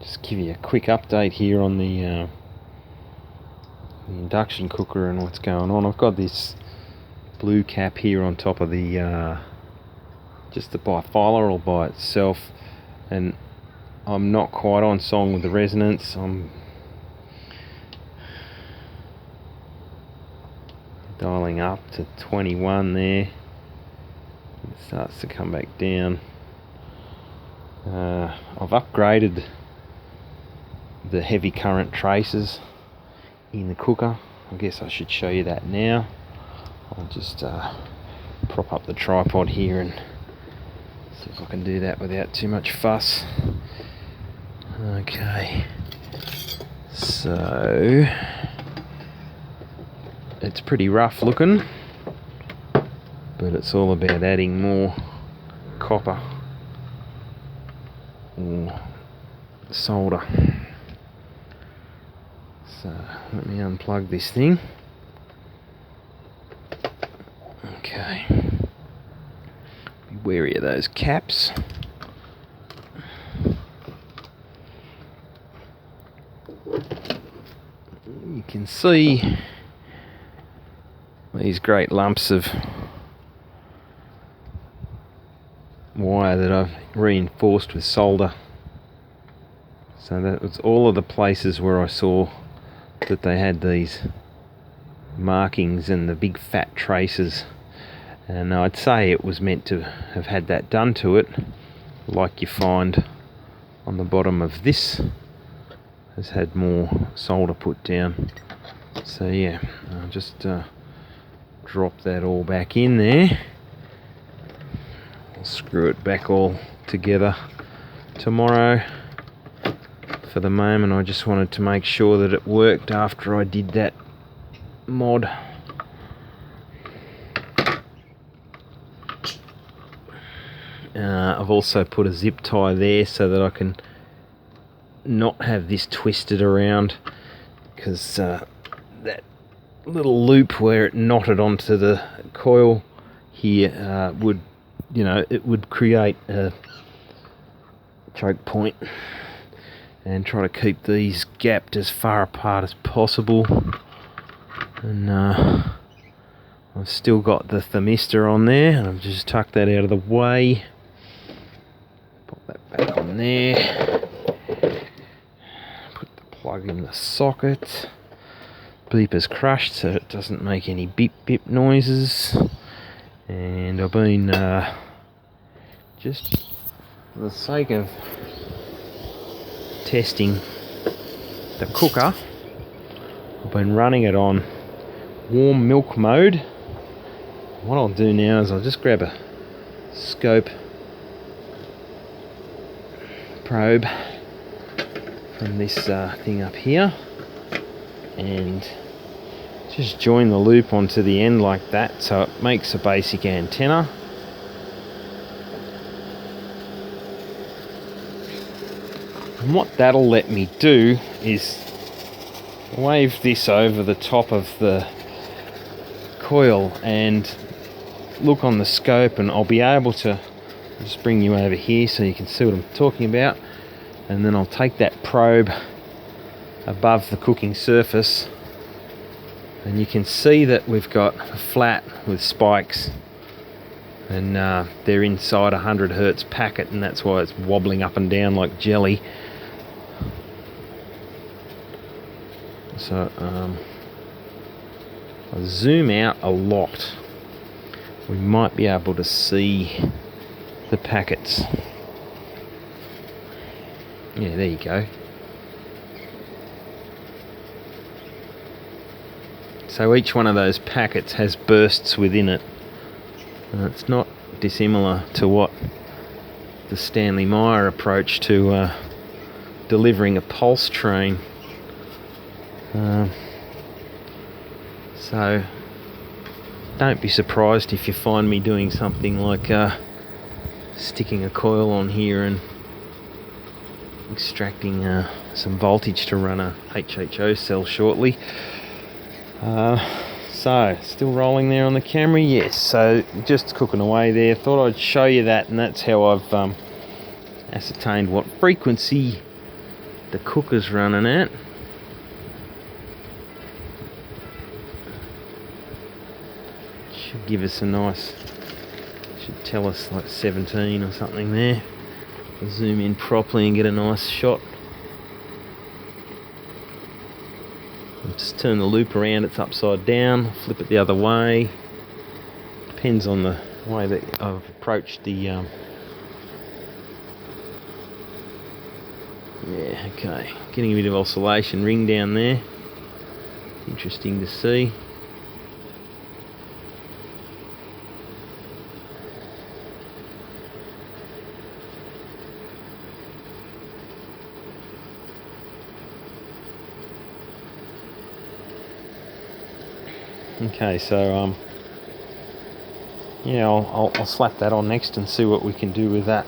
Just give you a quick update here on the induction cooker and what's going on. I've got this blue cap here on top of the just the bifilar all by itself, and I'm not quite on song with the resonance. I'm dialing up to 21 there. It starts to come back down. I've upgraded the heavy current traces in the cooker. I guess I should show you that now. I'll just prop up the tripod here and see if I can do that without too much fuss. Okay, so it's pretty rough looking, but it's all about adding more copper or solder. So let me unplug this thing. Okay, be wary of those caps. You can see these great lumps of wire that I've reinforced with solder. So that was all of the places where I saw that they had these markings and the big fat traces, and I'd say it was meant to have had that done to it, like you find on the bottom of this has had more solder put down. So yeah, I'll just drop that all back in there. I'll screw it back all together tomorrow. For the moment, I just wanted to make sure that it worked after I did that mod. I've also put a zip tie there so that I can not have this twisted around, because that little loop where it knotted onto the coil here would, you know, it would create a choke point, and try to keep these gapped as far apart as possible. And I've still got the thermistor on there, and I've just tucked that out of the way. Pop that back on there. Put the plug in the socket. Beeper's crushed so it doesn't make any beep beep noises. And I've been just for the sake of testing the cooker, I've been running it on warm milk mode. What I'll do now is I'll just grab a scope probe from this thing up here and just join the loop onto the end like that, so it makes a basic antenna. And what that'll let me do is wave this over the top of the coil and look on the scope, and I'll be able to just bring you over here so you can see what I'm talking about. And then I'll take that probe above the cooking surface, and you can see that we've got a flat with spikes, and they're inside a 100 Hertz packet, and that's why it's wobbling up and down like jelly. So I'll zoom out a lot. We might be able to see the packets. Yeah, there you go. So each one of those packets has bursts within it. It's not dissimilar to what the Stanley Meyer approach to delivering a pulse train. So don't be surprised if you find me doing something like sticking a coil on here and extracting some voltage to run a HHO cell shortly. So still rolling there on the camera, yes, so just cooking away there. Thought I'd show you that, and that's how I've ascertained what frequency the cooker's running at. Should give us a nice, should tell us like 17 or something there. I'll zoom in properly and get a nice shot. I'll just turn the loop around, it's upside down, flip it the other way. Depends on the way that I've approached the yeah, okay, getting a bit of oscillation ring down there, interesting to see. Okay, so yeah, I'll slap that on next and see what we can do with that.